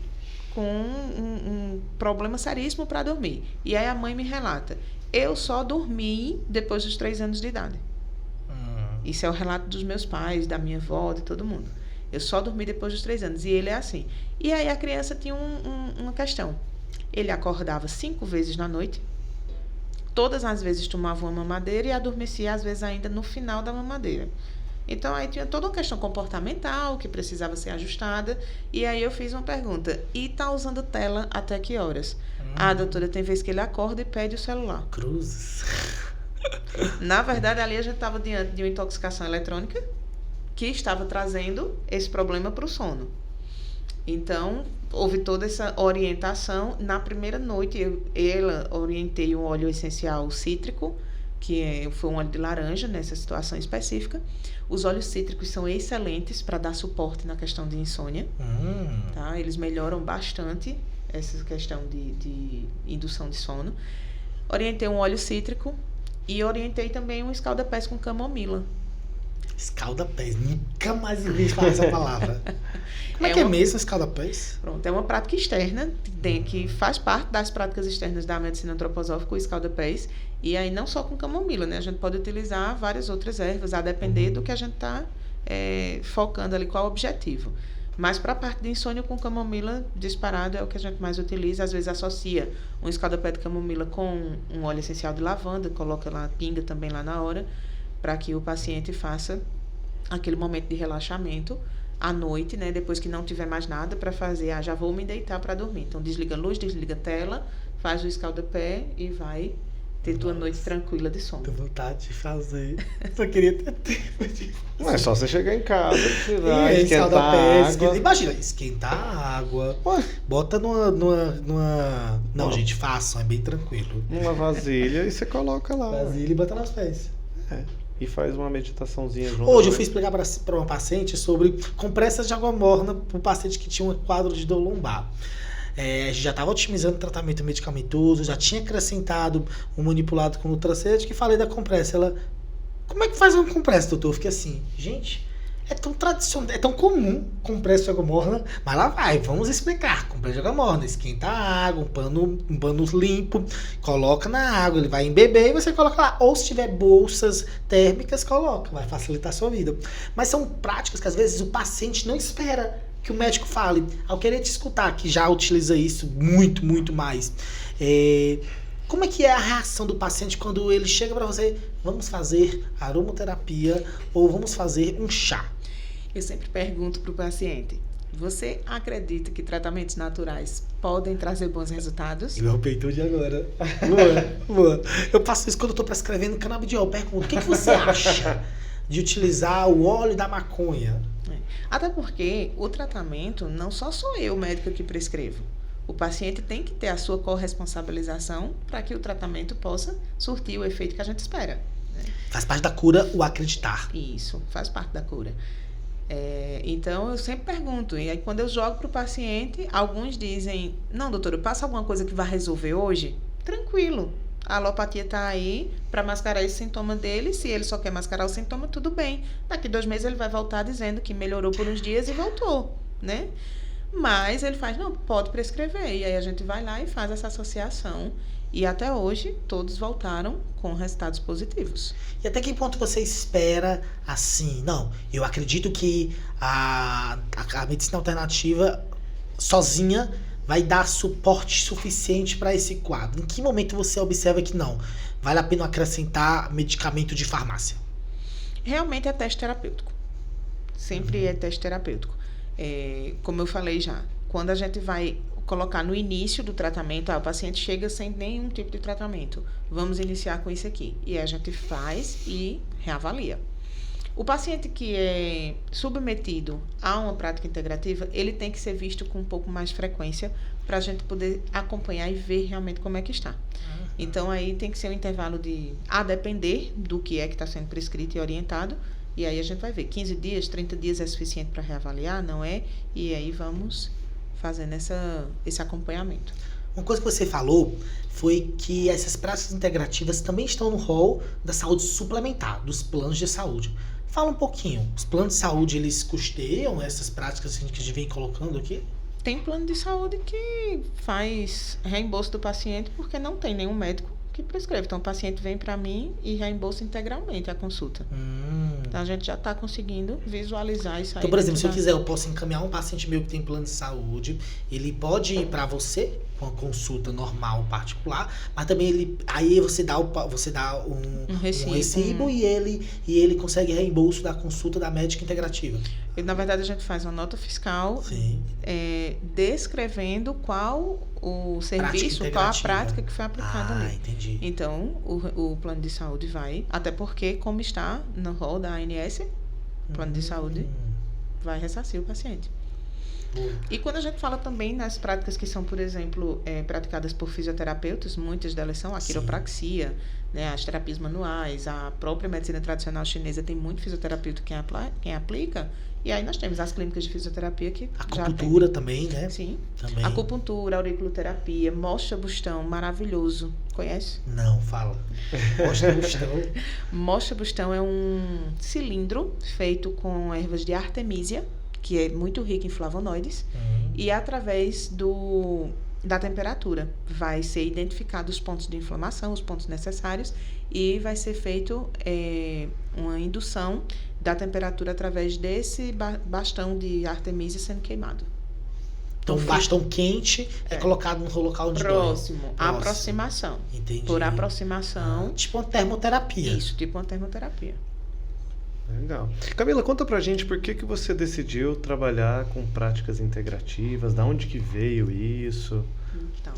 Speaker 3: com um problema seríssimo para dormir. E aí a mãe me relata, eu só dormi depois dos 3 anos de idade. Isso é o relato dos meus pais, da minha avó, de todo mundo. Eu só dormi depois dos 3 anos. E ele é assim. E aí a criança tinha uma questão. Ele acordava 5 vezes na noite. Todas as vezes tomava uma mamadeira e adormecia, às vezes, ainda no final da mamadeira. Então, aí tinha toda uma questão comportamental que precisava ser ajustada. E aí eu fiz uma pergunta. E tá usando tela até que horas? Ah, doutora, tem vez que ele acorda e pede o celular.
Speaker 2: Cruzes.
Speaker 3: Na verdade, ali a gente estava diante de uma intoxicação eletrônica que estava trazendo esse problema para o sono. Então, houve toda essa orientação. Na primeira noite, eu orientei um óleo essencial cítrico, foi um óleo de laranja nessa situação específica. Os óleos cítricos são excelentes para dar suporte na questão de insônia. Tá? Eles melhoram bastante essa questão de indução de sono. Orientei um óleo cítrico e orientei também um escalda-pés com camomila.
Speaker 2: Escalda-pés, nunca mais ouvi falar essa palavra. Como é que é mesmo escalda-pés?
Speaker 3: Pronto, é uma prática externa que faz parte das práticas externas da medicina antroposófica, o escalda-pés. E aí não só com camomila, né? A gente pode utilizar várias outras ervas, a depender do que a gente está focando ali, qual é o objetivo. Mas para a parte de insônia com camomila, disparado é o que a gente mais utiliza. Às vezes associa um escalda-pé de camomila com um óleo essencial de lavanda, coloca lá, pinga também lá na hora, para que o paciente faça aquele momento de relaxamento à noite, né? Depois que não tiver mais nada para fazer, já vou me deitar para dormir. Então desliga a luz, desliga a tela, faz o escalda-pé e vai ter tua noite tranquila de sono.
Speaker 2: Tô vontade de fazer. Só queria ter tempo de...
Speaker 1: Não é só você chegar em casa, tirar,
Speaker 2: esquentar
Speaker 1: esquentar a água.
Speaker 2: Imagina, esquentar a água.
Speaker 1: Ué,
Speaker 2: Bota numa... Não, gente, façam, é bem tranquilo.
Speaker 1: numa vasilha e você coloca lá.
Speaker 2: Vasilha e bota nos pés.
Speaker 1: E faz uma meditaçãozinha junto.
Speaker 2: Hoje eu fui explicar para uma paciente sobre compressas de água morna para um paciente que tinha um quadro de dor lombar. A gente já estava otimizando o tratamento medicamentoso, já tinha acrescentado um manipulado com nutracêutico e falei da compressa. Ela, como é que faz uma compressa, doutor? Eu fiquei assim, gente, é tão tradicional, é tão comum compressa de água morna, mas lá vai, vamos explicar. Compressa de água morna, esquenta a água, um pano limpo, coloca na água, ele vai embeber e você coloca lá. Ou se tiver bolsas térmicas, coloca, vai facilitar a sua vida. Mas são práticas que às vezes o paciente não espera que o médico fale. Eu queria te escutar, que já utiliza isso muito, muito mais. Como é que é a reação do paciente quando ele chega para você, vamos fazer aromaterapia ou vamos fazer um chá?
Speaker 3: Eu sempre pergunto para o paciente, você acredita que tratamentos naturais podem trazer bons resultados?
Speaker 2: Meu peito de agora. Boa. Eu faço isso quando eu estou prescrevendo canabidiol. Eu pergunto, o que você acha de utilizar o óleo da maconha?
Speaker 3: Até porque o tratamento não só sou eu, médico, que prescrevo. O paciente tem que ter a sua corresponsabilização para que o tratamento possa surtir o efeito que a gente espera. Né?
Speaker 2: Faz parte da cura o acreditar.
Speaker 3: Isso, faz parte da cura. Então, eu sempre pergunto. E aí, quando eu jogo para o paciente, alguns dizem, não, doutora, passa alguma coisa que vai resolver hoje? Tranquilo. A alopatia está aí para mascarar esse sintoma dele. Se ele só quer mascarar o sintoma, tudo bem. Daqui 2 meses ele vai voltar dizendo que melhorou por uns dias e voltou, né? Mas ele faz, não, pode prescrever. E aí a gente vai lá e faz essa associação. E até hoje, todos voltaram com resultados positivos.
Speaker 2: E até que ponto você espera assim? Não, eu acredito que a medicina alternativa sozinha vai dar suporte suficiente para esse quadro. Em que momento você observa que não, vale a pena acrescentar medicamento de farmácia?
Speaker 3: Realmente é teste terapêutico. Sempre é teste terapêutico. Como eu falei já, quando a gente vai colocar no início do tratamento, o paciente chega sem nenhum tipo de tratamento. Vamos iniciar com isso aqui. E a gente faz e reavalia. O paciente que é submetido a uma prática integrativa, ele tem que ser visto com um pouco mais de frequência para a gente poder acompanhar e ver realmente como é que está. Então, aí tem que ser um intervalo a depender do que é que está sendo prescrito e orientado, e aí a gente vai ver. 15 dias, 30 dias é suficiente para reavaliar, não é? E aí vamos fazendo esse acompanhamento.
Speaker 2: Uma coisa que você falou foi que essas práticas integrativas também estão no rol da saúde suplementar, dos planos de saúde. Fala um pouquinho. Os planos de saúde, eles custeiam essas práticas que a gente vem colocando aqui?
Speaker 3: Tem plano de saúde que faz reembolso do paciente porque não tem nenhum médico que prescrevo. Então, o paciente vem para mim e reembolsa integralmente a consulta. Então, a gente já está conseguindo visualizar isso aí.
Speaker 2: Então, por exemplo, se eu
Speaker 3: dentro
Speaker 2: quiser, eu posso encaminhar um paciente meu que tem plano de saúde, ele pode ir para você com a consulta normal, particular, mas também aí você dá um recibo e ele consegue reembolso da consulta da médica integrativa.
Speaker 3: Na verdade, a gente faz uma nota fiscal descrevendo qual o serviço, qual a prática que foi aplicada ali.
Speaker 2: Entendi.
Speaker 3: Então, o plano de saúde vai, até porque, como está no rol da ANS, o plano de saúde vai ressarcir o paciente. E quando a gente fala também nas práticas que são, por exemplo, praticadas por fisioterapeutas, muitas delas são a quiropraxia, né, as terapias manuais, a própria medicina tradicional chinesa tem muito fisioterapeuta quem aplica, e aí nós temos as clínicas de fisioterapia que
Speaker 2: acupuntura também, né?
Speaker 3: Sim.
Speaker 2: Também.
Speaker 3: Acupuntura, auriculoterapia, mocha bustão, maravilhoso. Conhece?
Speaker 2: Não, fala. Mocha bustão.
Speaker 3: Mocha bustão é um cilindro feito com ervas de artemisia, que é muito rica em flavonoides, e através da temperatura vai ser identificado os pontos de inflamação, os pontos necessários, e vai ser feito uma indução da temperatura através desse bastão de artemisia sendo queimado.
Speaker 2: Então, um bastão quente é colocado no local de
Speaker 3: próximo. Aproximação.
Speaker 2: Entendi.
Speaker 3: Por aproximação.
Speaker 2: Tipo uma termoterapia.
Speaker 3: Isso, tipo uma termoterapia.
Speaker 1: Legal. Camila, conta pra gente por que você decidiu trabalhar com práticas integrativas, da onde que veio isso?
Speaker 3: Então,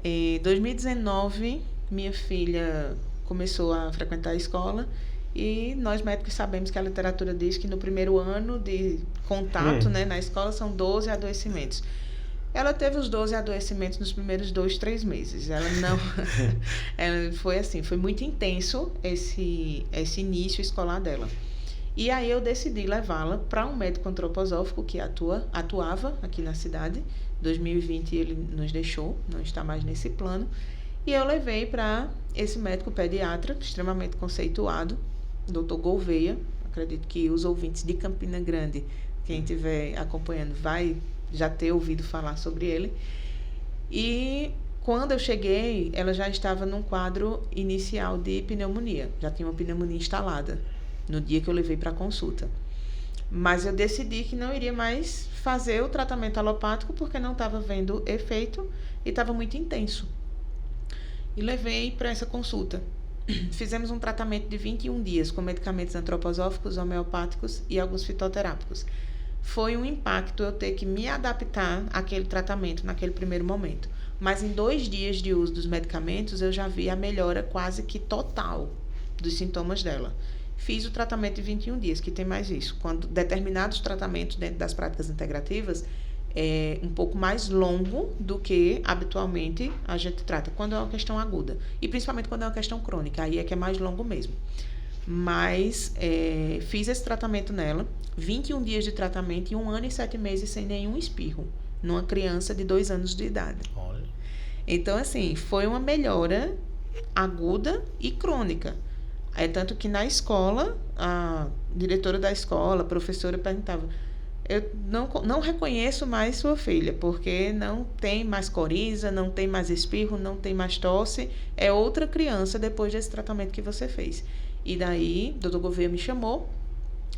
Speaker 3: em 2019, minha filha começou a frequentar a escola e nós médicos sabemos que a literatura diz que no primeiro ano de contato na escola são 12 adoecimentos. Ela teve os 12 adoecimentos nos primeiros 2-3 meses. Ela não... foi muito intenso esse início escolar dela. E aí eu decidi levá-la para um médico antroposófico que atuava aqui na cidade. Em 2020 ele nos deixou, não está mais nesse plano. E eu levei para esse médico pediatra, extremamente conceituado, Dr. Gouveia. Acredito que os ouvintes de Campina Grande, quem estiver acompanhando, vai já ter ouvido falar sobre ele. E quando eu cheguei, ela já estava num quadro inicial de pneumonia. Já tinha uma pneumonia instalada no dia que eu levei para a consulta. Mas eu decidi que não iria mais fazer o tratamento alopático porque não estava vendo efeito e estava muito intenso. E levei para essa consulta. Fizemos um tratamento de 21 dias com medicamentos antroposóficos, homeopáticos e alguns fitoterápicos. Foi um impacto eu ter que me adaptar àquele tratamento naquele primeiro momento. Mas em 2 dias de uso dos medicamentos, eu já vi a melhora quase que total dos sintomas dela. Fiz o tratamento de 21 dias, que tem mais isso. Quando determinados tratamentos dentro das práticas integrativas é um pouco mais longo do que habitualmente a gente trata, quando é uma questão aguda. E principalmente quando é uma questão crônica, aí é que é mais longo mesmo. Mas fiz esse tratamento nela, 21 dias de tratamento e 1 ano e 7 meses sem nenhum espirro, numa criança de 2 anos de idade.
Speaker 2: Olha.
Speaker 3: Então, assim, foi uma melhora aguda e crônica. Tanto que na escola, a diretora da escola, a professora perguntava: eu não reconheço mais sua filha, porque não tem mais coriza, não tem mais espirro, não tem mais tosse, é outra criança depois desse tratamento que você fez. E daí, o Dr. Gouveia me chamou,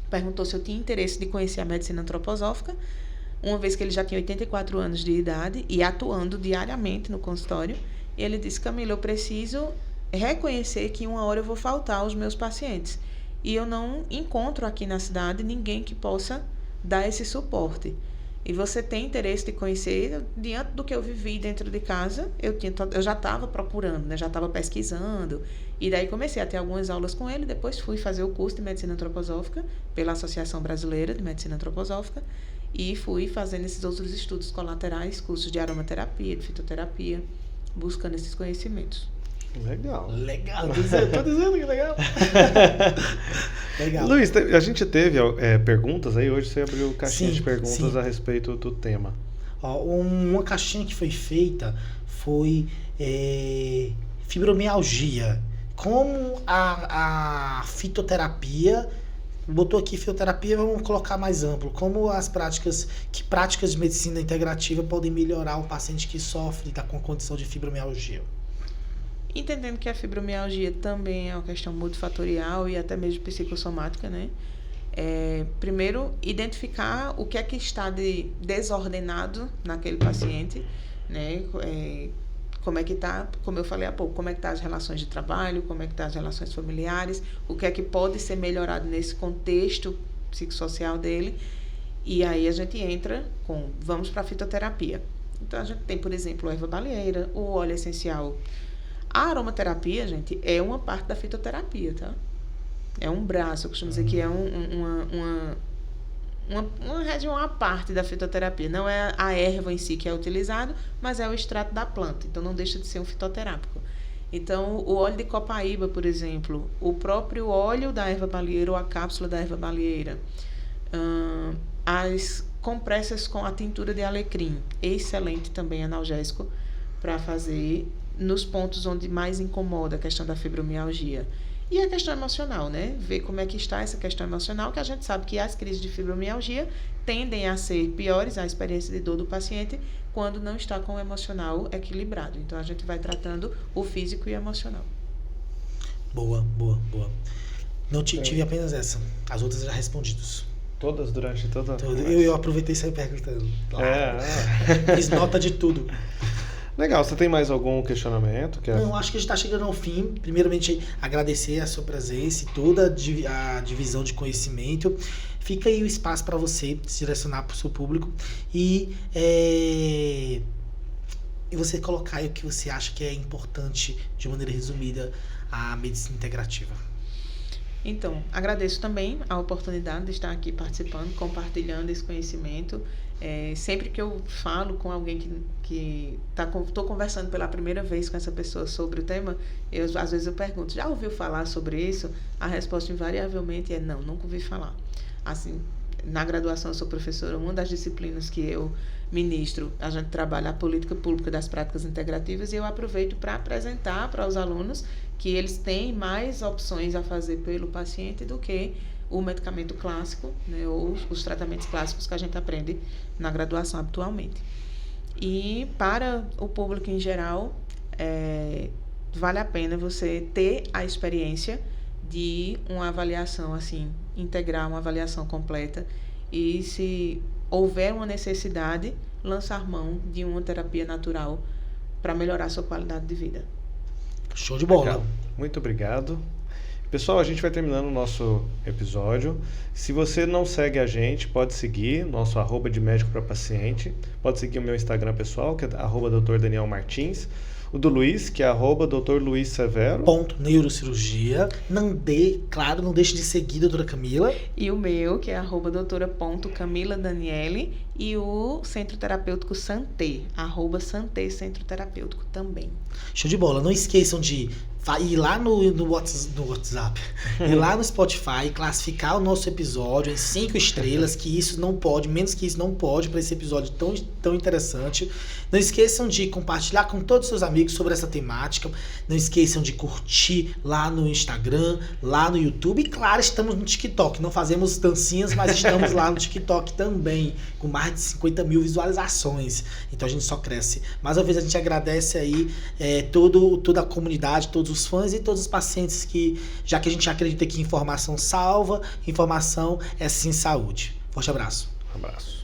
Speaker 3: perguntou se eu tinha interesse de conhecer a medicina antroposófica, uma vez que ele já tinha 84 anos de idade e atuando diariamente no consultório. E ele disse: Camila, eu preciso reconhecer que uma hora eu vou faltar aos meus pacientes. E eu não encontro aqui na cidade ninguém que possa dar esse suporte. E você tem interesse de conhecer? Diante do que eu vivi dentro de casa, eu já estava procurando, né? Já estava pesquisando. E daí comecei a ter algumas aulas com ele. Depois fui fazer o curso de Medicina Antroposófica pela Associação Brasileira de Medicina Antroposófica. E fui fazendo esses outros estudos colaterais, cursos de aromaterapia, de fitoterapia, buscando esses conhecimentos.
Speaker 1: Legal.
Speaker 2: Legal. Tô dizendo que legal. Legal.
Speaker 1: Luiz, a gente teve perguntas aí. Hoje você abriu caixinha de perguntas
Speaker 2: sim.
Speaker 1: a respeito do tema.
Speaker 2: Uma caixinha que foi feita foi fibromialgia. Como a fitoterapia, botou aqui fitoterapia, vamos colocar mais amplo. Como práticas de medicina integrativa podem melhorar o paciente que sofre com a condição de fibromialgia?
Speaker 3: entendendo que a fibromialgia também é uma questão multifatorial e até mesmo psicossomática, né? Primeiro, identificar o que é que está de desordenado naquele paciente, né? Como é que está, como eu falei há pouco, como é que está as relações de trabalho, como é que está as relações familiares, o que é que pode ser melhorado nesse contexto psicossocial dele. E aí a gente entra vamos para a fitoterapia. Então a gente tem, por exemplo, a erva baleeira, o óleo essencial. A aromaterapia, gente, é uma parte da fitoterapia, tá? É um braço, eu costumo dizer que é uma região à parte da fitoterapia. Não é a erva em si que é utilizado, mas é o extrato da planta. Então, não deixa de ser um fitoterápico. Então, o óleo de copaíba, por exemplo, o próprio óleo da erva baleeira ou a cápsula da erva baleeira, as compressas com a tintura de alecrim, excelente também analgésico para fazer nos pontos onde mais incomoda a questão da fibromialgia. E a questão emocional, né? Ver como é que está essa questão emocional, que a gente sabe que as crises de fibromialgia tendem a ser piores, a experiência de dor do paciente, quando não está com o emocional equilibrado. Então, a gente vai tratando o físico e o emocional.
Speaker 2: Boa. Não tive apenas essa. As outras já respondidas.
Speaker 1: Todas durante toda...
Speaker 2: Eu aproveitei e saí perguntando. Fiz nota de tudo.
Speaker 1: Legal, você tem mais algum questionamento?
Speaker 2: Não, acho que a gente está chegando ao fim. Primeiramente, agradecer a sua presença e toda a divisão de conhecimento. Fica aí o espaço para você se direcionar para o seu público e você colocar aí o que você acha que é importante, de maneira resumida, a medicina integrativa.
Speaker 3: Então, agradeço também a oportunidade de estar aqui participando, compartilhando esse conhecimento. Sempre que eu falo com alguém que estou conversando pela primeira vez com essa pessoa sobre o tema, às vezes eu pergunto, já ouviu falar sobre isso? A resposta invariavelmente é não, nunca ouvi falar. Assim, na graduação eu sou professora, uma das disciplinas que eu ministro, a gente trabalha a política pública das práticas integrativas e eu aproveito para apresentar para os alunos que eles têm mais opções a fazer pelo paciente do que o medicamento clássico, né, ou os tratamentos clássicos que a gente aprende na graduação atualmente. E para o público em geral, vale a pena você ter a experiência de uma avaliação assim, integral, uma avaliação completa, e se houver uma necessidade, lançar mão de uma terapia natural para melhorar a sua qualidade de vida.
Speaker 2: Show de bola.
Speaker 1: Legal. Muito obrigado. Pessoal, a gente vai terminando o nosso episódio. Se você não segue a gente, pode seguir nosso @de-médico-para-paciente. Pode seguir o meu Instagram pessoal, que é @Dr. Daniel Martins. O do Luiz, que é @Dr. Luiz Severo.
Speaker 2: Neurocirurgia. Não deixe de seguir a doutora Camila.
Speaker 3: E o meu, que é @doutora.camiladaniele. E o Centro Terapêutico Santé, @Santé Centro Terapêutico também.
Speaker 2: Show de bola. Não esqueçam de ir lá no WhatsApp, ir lá no Spotify, classificar o nosso episódio em 5 estrelas, que isso não pode, menos que isso não pode para esse episódio tão interessante. Não esqueçam de compartilhar com todos os seus amigos sobre essa temática. Não esqueçam de curtir lá no Instagram, lá no YouTube. E claro, estamos no TikTok. Não fazemos dancinhas, mas estamos lá no TikTok também, com mais de 50 mil visualizações. Então a gente só cresce. Mais uma vez a gente agradece aí toda a comunidade, todos os fãs e todos os pacientes que, já que a gente acredita que informação salva, informação é sim saúde. Forte abraço.
Speaker 1: Um abraço.